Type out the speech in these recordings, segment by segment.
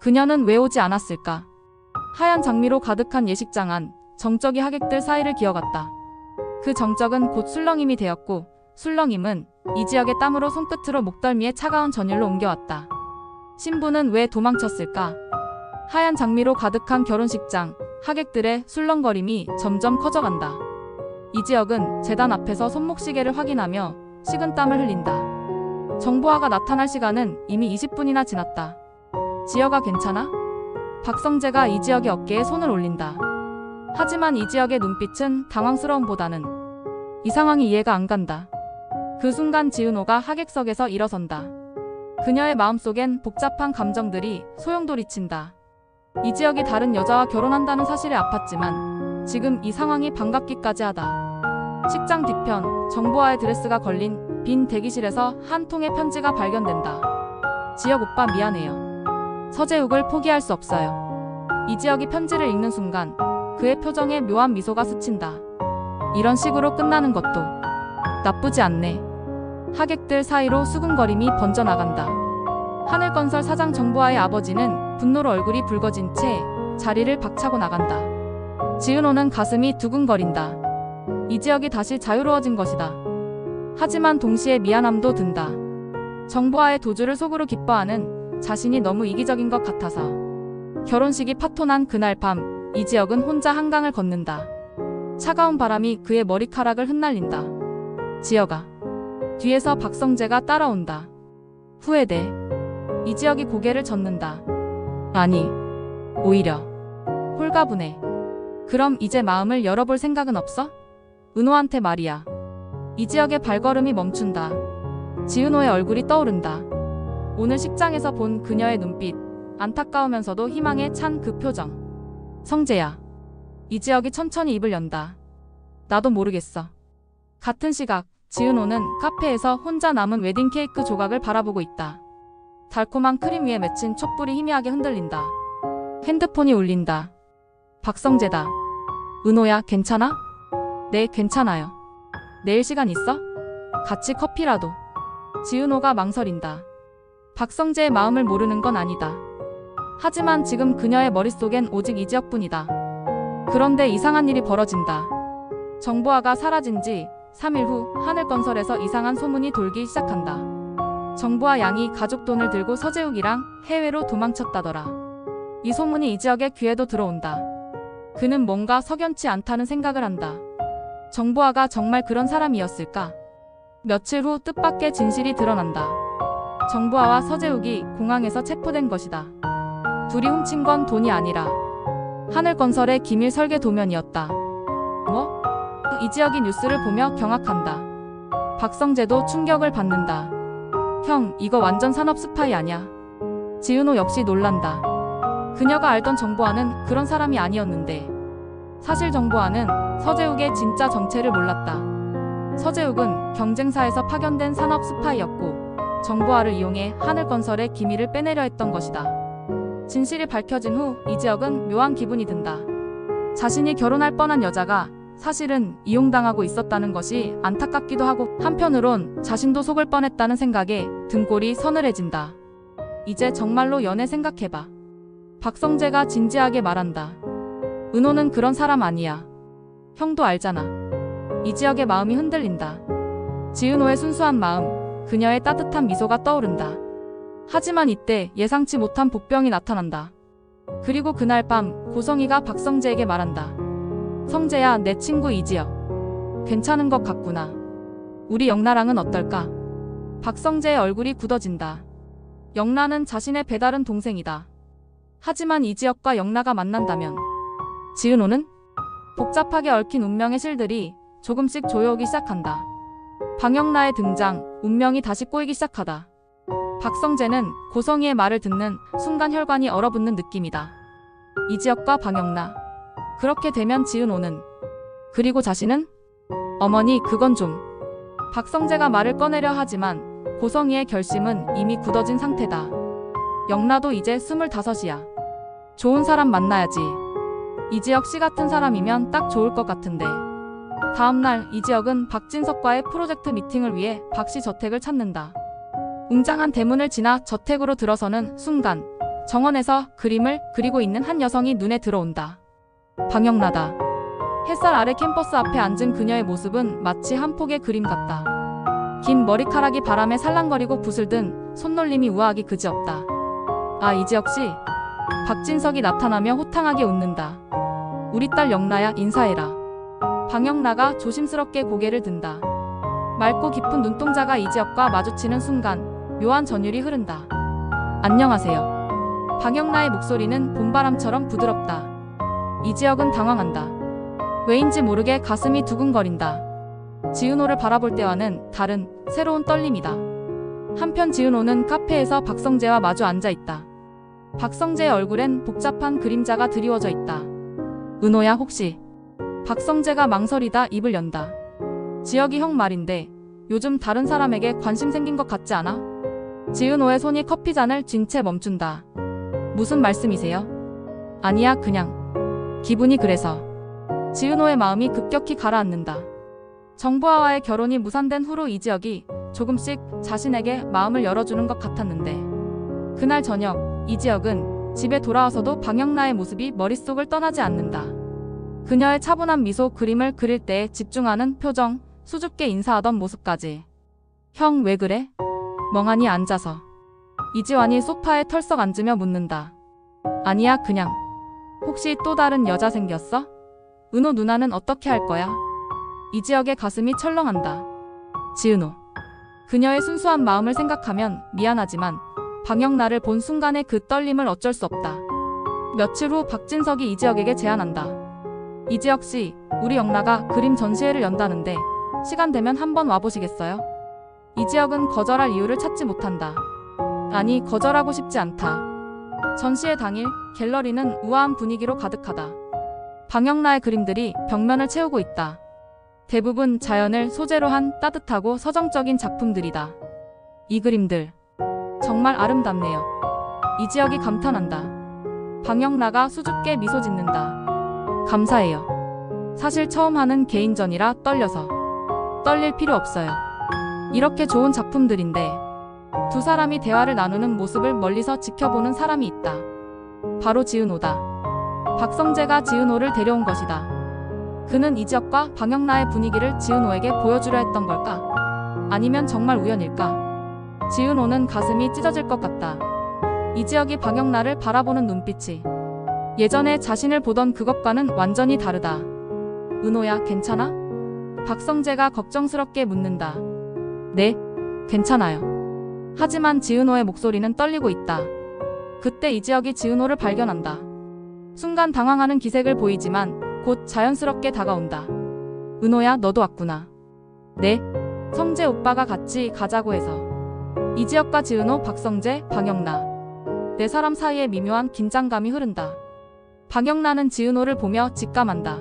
그녀는 왜 오지 않았을까? 하얀 장미로 가득한 예식장 안, 정적이 하객들 사이를 기어갔다. 그 정적은 곧 술렁임이 되었고 술렁임은 이지혁의 땀으로 손끝으로 목덜미에 차가운 전율로 옮겨왔다. 신부는 왜 도망쳤을까? 하얀 장미로 가득한 결혼식장, 하객들의 술렁거림이 점점 커져간다. 이지혁은 제단 앞에서 손목시계를 확인하며 식은땀을 흘린다. 정보화가 나타날 시간은 이미 20분이나 지났다. 지혁아 괜찮아? 박성재가 이지혁의 어깨에 손을 올린다. 하지만 이지혁의 눈빛은 당황스러움보다는 이 상황이 이해가 안 간다. 그 순간 지은호가 하객석에서 일어선다. 그녀의 마음속엔 복잡한 감정들이 소용돌이친다. 이지혁이 다른 여자와 결혼한다는 사실에 아팠지만 지금 이 상황이 반갑기까지 하다. 식장 뒤편, 정보화의 드레스가 걸린 빈 대기실에서 한 통의 편지가 발견된다. 지혁 오빠 미안해요. 서재욱을 포기할 수 없어요. 이지혁이 편지를 읽는 순간 그의 표정에 묘한 미소가 스친다. 이런 식으로 끝나는 것도 나쁘지 않네. 하객들 사이로 수군거림이 번져나간다. 하늘건설 사장 정보화의 아버지는 분노로 얼굴이 붉어진 채 자리를 박차고 나간다. 지은호는 가슴이 두근거린다. 이지혁이 다시 자유로워진 것이다. 하지만 동시에 미안함도 든다. 정보화의 도주를 속으로 기뻐하는 자신이 너무 이기적인 것 같아서. 결혼식이 파토난 그날 밤 이지혁은 혼자 한강을 걷는다. 차가운 바람이 그의 머리카락을 흩날린다. 지혁아. 뒤에서 박성재가 따라온다. 후회돼. 이지혁이 고개를 젓는다. 아니, 오히려 홀가분해. 그럼 이제 마음을 열어볼 생각은 없어? 은호한테 말이야. 이지혁의 발걸음이 멈춘다. 지은호의 얼굴이 떠오른다. 오늘 식장에서 본 그녀의 눈빛, 안타까우면서도 희망에 찬 그 표정. 성재야. 이지혁이 천천히 입을 연다. 나도 모르겠어. 같은 시각, 지은호는 카페에서 혼자 남은 웨딩 케이크 조각을 바라보고 있다. 달콤한 크림 위에 맺힌 촛불이 희미하게 흔들린다. 핸드폰이 울린다. 박성재다. 은호야, 괜찮아? 네, 괜찮아요. 내일 시간 있어? 같이 커피라도. 지은호가 망설인다. 박성재의 마음을 모르는 건 아니다. 하지만 지금 그녀의 머릿속엔 오직 이지혁뿐이다. 그런데 이상한 일이 벌어진다. 정보화가 사라진 지 3일 후 하늘건설에서 이상한 소문이 돌기 시작한다. 정보화 양이 가족 돈을 들고 서재욱이랑 해외로 도망쳤다더라. 이 소문이 이지혁의 귀에도 들어온다. 그는 뭔가 석연치 않다는 생각을 한다. 정보화가 정말 그런 사람이었을까? 며칠 후 뜻밖의 진실이 드러난다. 정보화와 서재욱이 공항에서 체포된 것이다. 둘이 훔친 건 돈이 아니라 하늘건설의 기밀 설계 도면이었다. 뭐? 이지혁이 뉴스를 보며 경악한다. 박성재도 충격을 받는다. 형, 이거 완전 산업 스파이 아냐? 지은호 역시 놀란다. 그녀가 알던 정보화는 그런 사람이 아니었는데 사실 정보화는 서재욱의 진짜 정체를 몰랐다. 서재욱은 경쟁사에서 파견된 산업 스파이였고 정보화를 이용해 하늘건설의 기밀을 빼내려 했던 것이다. 진실이 밝혀진 후 이지혁은 묘한 기분이 든다. 자신이 결혼할 뻔한 여자가 사실은 이용당하고 있었다는 것이 안타깝기도 하고 한편으론 자신도 속을 뻔했다는 생각에 등골이 서늘해진다. 이제 정말로 연애 생각해봐. 박성재가 진지하게 말한다. 은호는 그런 사람 아니야. 형도 알잖아. 이지혁의 마음이 흔들린다. 지은호의 순수한 마음, 그녀의 따뜻한 미소가 떠오른다. 하지만 이때 예상치 못한 복병이 나타난다. 그리고 그날 밤 고성이가 박성재에게 말한다. 성재야, 내 친구 이지혁. 괜찮은 것 같구나. 우리 영나랑은 어떨까? 박성재의 얼굴이 굳어진다. 영나는 자신의 배다른 동생이다. 하지만 이지혁과 영나가 만난다면 지은호는? 복잡하게 얽힌 운명의 실들이 조금씩 조여오기 시작한다. 방영나의 등장, 운명이 다시 꼬이기 시작하다. 박성재는 고성이의 말을 듣는 순간 혈관이 얼어붙는 느낌이다. 이지혁과 방영나. 그렇게 되면 지은호는? 그리고 자신은? 어머니, 그건 좀. 박성재가 말을 꺼내려 하지만 고성이의 결심은 이미 굳어진 상태다. 영나도 이제 25이야. 좋은 사람 만나야지. 이지혁 씨 같은 사람이면 딱 좋을 것 같은데. 다음날 이지혁은 박진석과의 프로젝트 미팅을 위해 박씨 저택을 찾는다. 웅장한 대문을 지나 저택으로 들어서는 순간 정원에서 그림을 그리고 있는 한 여성이 눈에 들어온다. 방영나다. 햇살 아래 캠퍼스 앞에 앉은 그녀의 모습은 마치 한 폭의 그림 같다. 긴 머리카락이 바람에 살랑거리고 붓을 든 손놀림이 우아하기 그지없다. 아, 이지혁 씨. 박진석이 나타나며 호탕하게 웃는다. 우리 딸 영나야, 인사해라. 방영나가 조심스럽게 고개를 든다. 맑고 깊은 눈동자가 이지혁과 마주치는 순간 묘한 전율이 흐른다. 안녕하세요. 방영나의 목소리는 봄바람처럼 부드럽다. 이지혁은 당황한다. 왜인지 모르게 가슴이 두근거린다. 지은호를 바라볼 때와는 다른 새로운 떨림이다. 한편 지은호는 카페에서 박성재와 마주 앉아있다. 박성재의 얼굴엔 복잡한 그림자가 드리워져 있다. 은호야, 혹시? 박성재가 망설이다 입을 연다. 지혁이 형 말인데 요즘 다른 사람에게 관심 생긴 것 같지 않아? 지은호의 손이 커피잔을 쥔 채 멈춘다. 무슨 말씀이세요? 아니야, 그냥 기분이 그래서. 지은호의 마음이 급격히 가라앉는다. 정보아와의 결혼이 무산된 후로 이지혁이 조금씩 자신에게 마음을 열어주는 것 같았는데 그날 저녁 이지혁은 집에 돌아와서도 방영나의 모습이 머릿속을 떠나지 않는다. 그녀의 차분한 미소, 그림을 그릴 때에 집중하는 표정, 수줍게 인사하던 모습까지. 형, 왜 그래? 멍하니 앉아서. 이지환이 소파에 털썩 앉으며 묻는다. 아니야, 그냥. 혹시 또 다른 여자 생겼어? 은호 누나는 어떻게 할 거야? 이지혁의 가슴이 철렁한다. 지은호. 그녀의 순수한 마음을 생각하면 미안하지만 방영나를 본 순간의 그 떨림을 어쩔 수 없다. 며칠 후 박진석이 이지혁에게 제안한다. 이지혁 씨, 우리 영나가 그림 전시회를 연다는데 시간 되면 한번 와보시겠어요? 이지혁은 거절할 이유를 찾지 못한다. 아니, 거절하고 싶지 않다. 전시회 당일 갤러리는 우아한 분위기로 가득하다. 방영나의 그림들이 벽면을 채우고 있다. 대부분 자연을 소재로 한 따뜻하고 서정적인 작품들이다. 이 그림들 정말 아름답네요. 이지혁이 감탄한다. 방영나가 수줍게 미소 짓는다. 감사해요. 사실 처음 하는 개인전이라 떨려서. 떨릴 필요 없어요. 이렇게 좋은 작품들인데. 두 사람이 대화를 나누는 모습을 멀리서 지켜보는 사람이 있다. 바로 지은호다. 박성재가 지은호를 데려온 것이다. 그는 이지혁과 방영나의 분위기를 지은호에게 보여주려 했던 걸까? 아니면 정말 우연일까? 지은호는 가슴이 찢어질 것 같다. 이지혁이 방영나를 바라보는 눈빛이 예전에 자신을 보던 그것과는 완전히 다르다. 은호야, 괜찮아? 박성재가 걱정스럽게 묻는다. 네, 괜찮아요. 하지만 지은호의 목소리는 떨리고 있다. 그때 이지혁이 지은호를 발견한다. 순간 당황하는 기색을 보이지만 곧 자연스럽게 다가온다. 은호야, 너도 왔구나. 네, 성재 오빠가 같이 가자고 해서. 이지혁과 지은호, 박성재, 방영나. 네 사람 사이에 미묘한 긴장감이 흐른다. 방영나는 지은호를 보며 직감한다.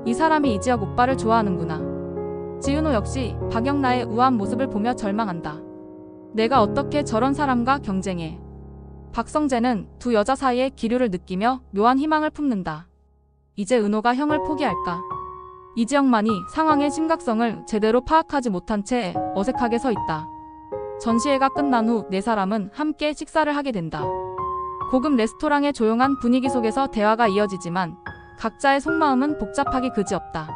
이 사람이 이지혁 오빠를 좋아하는구나. 지은호 역시 방영나의 우아한 모습을 보며 절망한다. 내가 어떻게 저런 사람과 경쟁해. 박성재는 두 여자 사이의 기류를 느끼며 묘한 희망을 품는다. 이제 은호가 형을 포기할까? 이지혁만이 상황의 심각성을 제대로 파악하지 못한 채 어색하게 서 있다. 전시회가 끝난 후 네 사람은 함께 식사를 하게 된다. 고급 레스토랑의 조용한 분위기 속에서 대화가 이어지지만 각자의 속마음은 복잡하기 그지없다.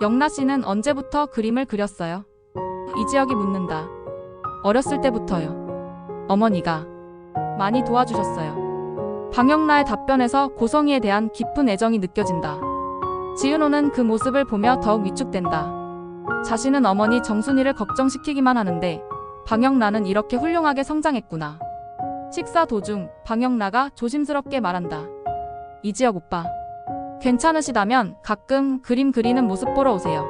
영나 씨는 언제부터 그림을 그렸어요? 이지혁이 묻는다. 어렸을 때부터요. 어머니가 많이 도와주셨어요. 방영나의 답변에서 고성이에 대한 깊은 애정이 느껴진다. 지은호는 그 모습을 보며 더욱 위축된다. 자신은 어머니 정순이를 걱정시키기만 하는데 방영나는 이렇게 훌륭하게 성장했구나. 식사 도중 방영나가 조심스럽게 말한다. 이지혁 오빠, 괜찮으시다면 가끔 그림 그리는 모습 보러 오세요.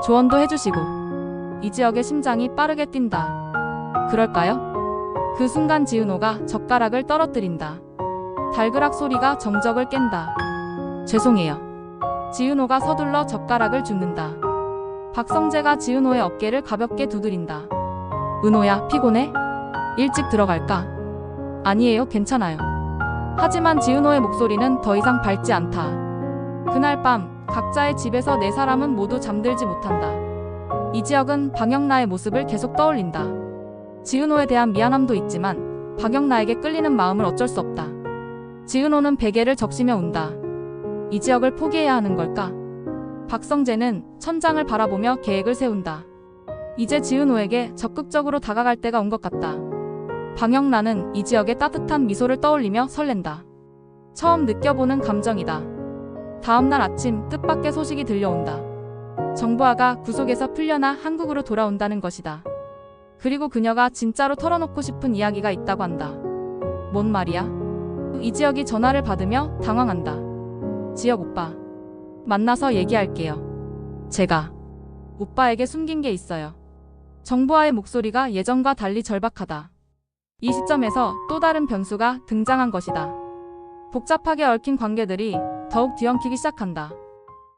조언도 해주시고. 이지혁의 심장이 빠르게 뛴다. 그럴까요? 그 순간 지은호가 젓가락을 떨어뜨린다. 달그락 소리가 정적을 깬다. 죄송해요. 지은호가 서둘러 젓가락을 줍는다. 박성재가 지은호의 어깨를 가볍게 두드린다. 은호야, 피곤해? 일찍 들어갈까? 아니에요, 괜찮아요. 하지만 지은호의 목소리는 더 이상 밝지 않다. 그날 밤 각자의 집에서 네 사람은 모두 잠들지 못한다. 이지혁은 방영나의 모습을 계속 떠올린다. 지은호에 대한 미안함도 있지만 박영나에게 끌리는 마음을 어쩔 수 없다. 지은호는 베개를 적시며 운다. 이 지역을 포기해야 하는 걸까? 박성재는 천장을 바라보며 계획을 세운다. 이제 지은호에게 적극적으로 다가갈 때가 온 것 같다. 박영란은 이 지역의 따뜻한 미소를 떠올리며 설렌다. 처음 느껴보는 감정이다. 다음날 아침 뜻밖의 소식이 들려온다. 정보아가 구속에서 풀려나 한국으로 돌아온다는 것이다. 그리고 그녀가 진짜로 털어놓고 싶은 이야기가 있다고 한다. 뭔 말이야? 이지혁이 전화를 받으며 당황한다. 지혁 오빠. 만나서 얘기할게요. 제가 오빠에게 숨긴 게 있어요. 정보아의 목소리가 예전과 달리 절박하다. 이 시점에서 또 다른 변수가 등장한 것이다. 복잡하게 얽힌 관계들이 더욱 뒤엉키기 시작한다.